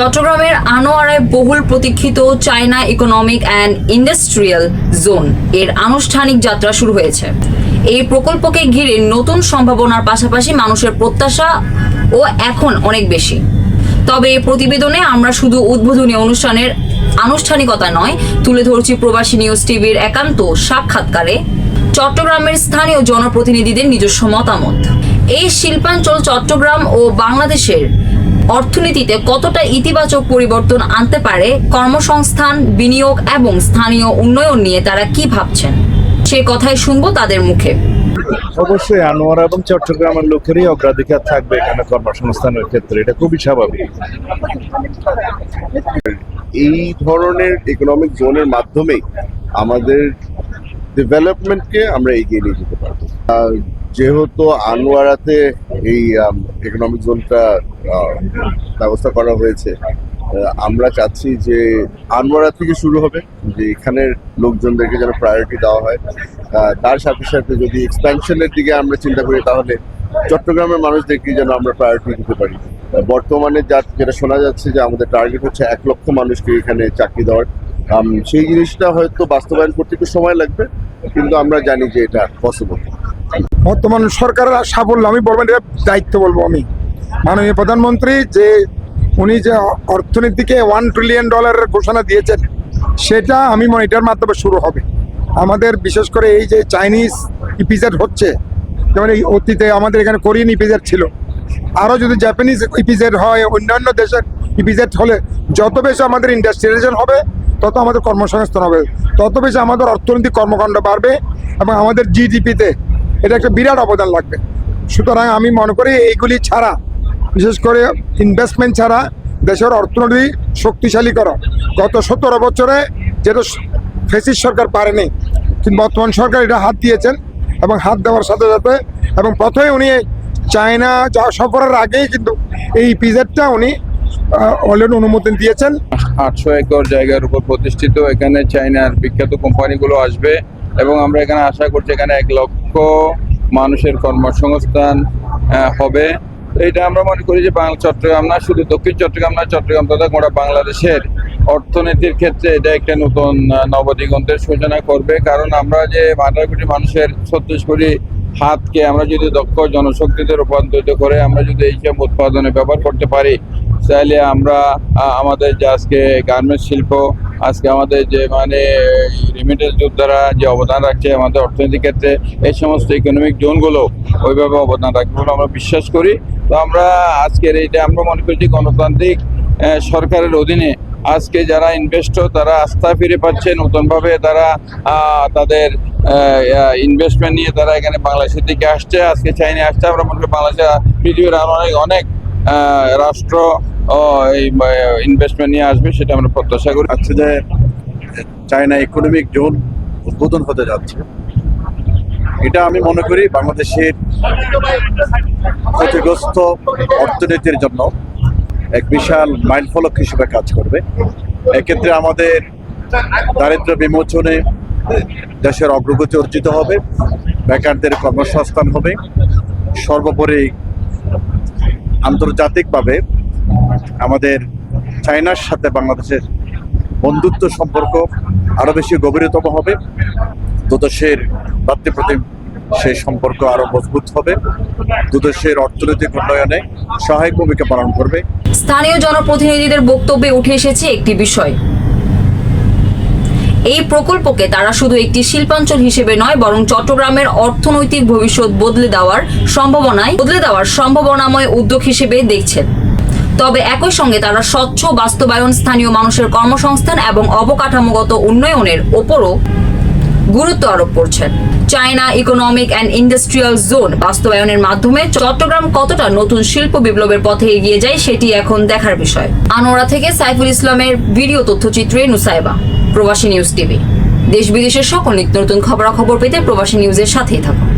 চট্টগ্রামের আনোয়ারায় বহুল প্রতীক্ষিত China economic and industrial zone এর আনুষ্ঠানিক যাত্রা শুরু হয়েছে। এই প্রকল্পকে ঘিরে নতুন সম্ভাবনার পাশাপাশি মানুষের প্রত্যাশা ও এখন অনেক বেশি। তবে এই প্রতিবেদনে আমরা শুধু উদ্বোধনী অনুষ্ঠানের আনুষ্ঠানিকতা নয়, তুলে ধরছি প্রবাসী নিউজ টিভির একান্ত সাক্ষাৎকারে চট্টগ্রামের স্থানীয় জনপ্রতিনিধিদের নিজস্ব মতামত। এই শিল্পাঞ্চল চট্টগ্রাম ও বাংলাদেশের অর্থনীতিতে কতটা ইতিবাচক পরিবর্তন আনতে পারে, কর্মসংস্থান, বিনিয়োগ এবং স্থানীয় উন্নয়ন নিয়ে তারা কি ভাবছেন, সে কথাই শুনবো তাদের মুখে। অবশ্যই আনোয়ারা এবং চট্টগ্রামের লোকেরই অগ্রাধিকার থাকবে এখানে কর্মসংস্থানের ক্ষেত্রে, এটা খুবই স্বাভাবিক। এই ধরনের ইকোনমিক জোনের মাধ্যমেই আমাদের ডেভেলপমেন্টকে আমরা এগিয়ে নিয়ে যেতে পারবো। যেহেতু আনোয়ারাতে এই ইকোনমিক জোনটা ব্যবস্থা করা হয়েছে, আমরা চাচ্ছি যে আনোয়ারা থেকে শুরু হবে, যে এখানের লোকজনদেরকে যেন প্রায়োরিটি দেওয়া হয়। তার সাথে সাথে যদি এক্সপ্যানশনের দিকে আমরা চিন্তা করি, তাহলে চট্টগ্রামের মানুষদেরকে যেন আমরা প্রায়োরিটি দিতে পারি। বর্তমানে যেটা শোনা যাচ্ছে যে আমাদের টার্গেট হচ্ছে 1 লক্ষ মানুষকে এখানে চাকরি দেওয়ার। সেই জিনিসটা হয়তো বাস্তবায়ন করতে একটু সময় লাগবে, কিন্তু আমরা জানি যে এটা পসিবল। বর্তমান সরকারের সাফল্য আমি বলবো, এটা দায়িত্ব বলবো আমি, মাননীয় প্রধানমন্ত্রী যে উনি যে অর্থনীতিকে $1 ট্রিলিয়ন ঘোষণা দিয়েছেন, সেটা আমি মনে এটার মাধ্যমে শুরু হবে। আমাদের বিশেষ করে এই যে চাইনিজ ইপিজেড হচ্ছে, যেমন এই অতীতে আমাদের এখানে কোরিয়ান ইপিজেড ছিল, আরও যদি জাপানিজ ইপিজেড হয়, অন্যান্য দেশের ইপিজেড হলে যত বেশি আমাদের ইন্ডাস্ট্রিয়ালাইজেশন হবে, তত আমাদের কর্মসংস্থান হবে, তত বেশি আমাদের অর্থনৈতিক কর্মকাণ্ড বাড়বে এবং আমাদের জিডিপিতে এটা একটা বিরাট অবদান লাগবে। সুতরাং আমি মনে করি এইগুলি ছাড়া, বিশেষ করে ইনভেস্টমেন্ট ছাড়া দেশের অর্থনীতি শক্তিশালী করা গত 17 বছরে যেটা ফ্যাসিস্ট সরকার পারেনি, কিন্তু বর্তমান সরকার এটা হাত দিয়েছেন এবং হাত দেওয়ার সাথে সাথে এবং প্রথমে উনি চায়না সফরের আগেই কিন্তু এই পিজেডটা উনি অলরেডি অনুমোদন দিয়েছেন। 800 একর জায়গার উপর প্রতিষ্ঠিত, এখানে চায়নার বিখ্যাত কোম্পানিগুলো আসবে এবং আমরা এখানে আশা করছি এখানে 1 লক্ষ মানুষের কর্মসংস্থান হবে। এটা আমরা মনে করি যে চট্টগ্রাম না, শুধু দক্ষিণ চট্টগ্রাম না, চট্টগ্রাম তথা গোটা বাংলাদেশের অর্থনীতির ক্ষেত্রে এটা একটা নতুন নবদিগন্তের সূচনা করবে। কারণ আমরা যে 18 কোটি মানুষের 36 কোটি হাতকে আমরা যদি দক্ষ জনশক্তিতে রূপান্তরিত করে আমরা যদি এইসব উৎপাদনে ব্যবহার করতে পারি, তাহলে আমরা আমাদের যে আজকে গার্মেন্টস শিল্প, আজকে আমাদের যে রেমিটেন্স যোদ্ধারা যে অবদান রাখছে আমাদের অর্থনীতির ক্ষেত্রে, এই সমস্ত ইকোনমিক জোনগুলো ওইভাবে অবদান রাখবে বলে আমরা বিশ্বাস করি। তো আমরা আজকের এইটা আমরা মনে করি যে গণতান্ত্রিক সরকারের অধীনে আজকে যারা ইনভেস্টর তারা আস্থা ফিরে পাচ্ছে, নতুনভাবে তারা তাদের ইনভেস্টমেন্ট নিয়ে তারা এখানে বাংলাদেশের দিকে আসছে, আজকে চাইনা আসছে। আমরা মনে করি বাংলাদেশে পৃথিবীর অনেক রাষ্ট্র এই ইনভেস্টমেন্ট নিয়ে আসবে, সেটা আমরা প্রত্যাশা করি। আচ্ছা, যে চায়না ইকোনমিক জোন উদ্বোধন হতে যাচ্ছে, এটা আমি মনে করি বাংলাদেশের ক্ষতিগ্রস্ত অর্থনীতির জন্য এক বিশাল মাইলফলক হিসেবে কাজ করবে। এক্ষেত্রে আমাদের দারিদ্র্য বিমোচনে দেশের অগ্রগতি অর্জিত হবে, বেকারদের কর্মসংস্থান হবে, সর্বোপরি আন্তর্জাতিকভাবে আমাদের চায়নার সাথে বাংলাদেশের বন্ধুত্ব সম্পর্ক আরও বেশি গভীরতম হবে। দুদেশের ভ্রাতৃপ্রতিম সেই সম্পর্ক আরো মজবুত হবে, দুদেশের অর্থনৈতিক উন্নয়নে সহায়ক ভূমিকা পালন করবে। স্থানীয় জনপ্রতিনিধিদের বক্তব্যে উঠে এসেছে একটি বিষয়, এই প্রকল্পকে তারা শুধু একটি শিল্পাঞ্চল হিসেবে নয়, বরং চট্টগ্রামের অর্থনৈতিক ভবিষ্যৎ বদলে দেওয়ার সম্ভাবনাময় উদ্যোগ হিসেবে দেখছেন। তবে একই সঙ্গে তারা স্বচ্ছ বাস্তবায়ন, স্থানীয় মানুষের কর্মসংস্থান এবং অবকাঠামোগত উন্নয়নের ওপরও গুরুত্ব আরোপ করছেন। China economic and industrial zone বাস্তবায়নের মাধ্যমে চট্টগ্রাম কতটা নতুন শিল্প বিপ্লবের পথে এগিয়ে যায়, সেটি এখন দেখার বিষয়। আনোয়ারা থেকে সাইফুল ইসলামের ভিডিও তথ্যচিত্রে নুসাইবা, প্রবাসী নিউজ টিভি। দেশ বিদেশের সকল নিত্য নতুন খবরাখবর পেতে প্রবাসী নিউজের সাথেই থাকুন।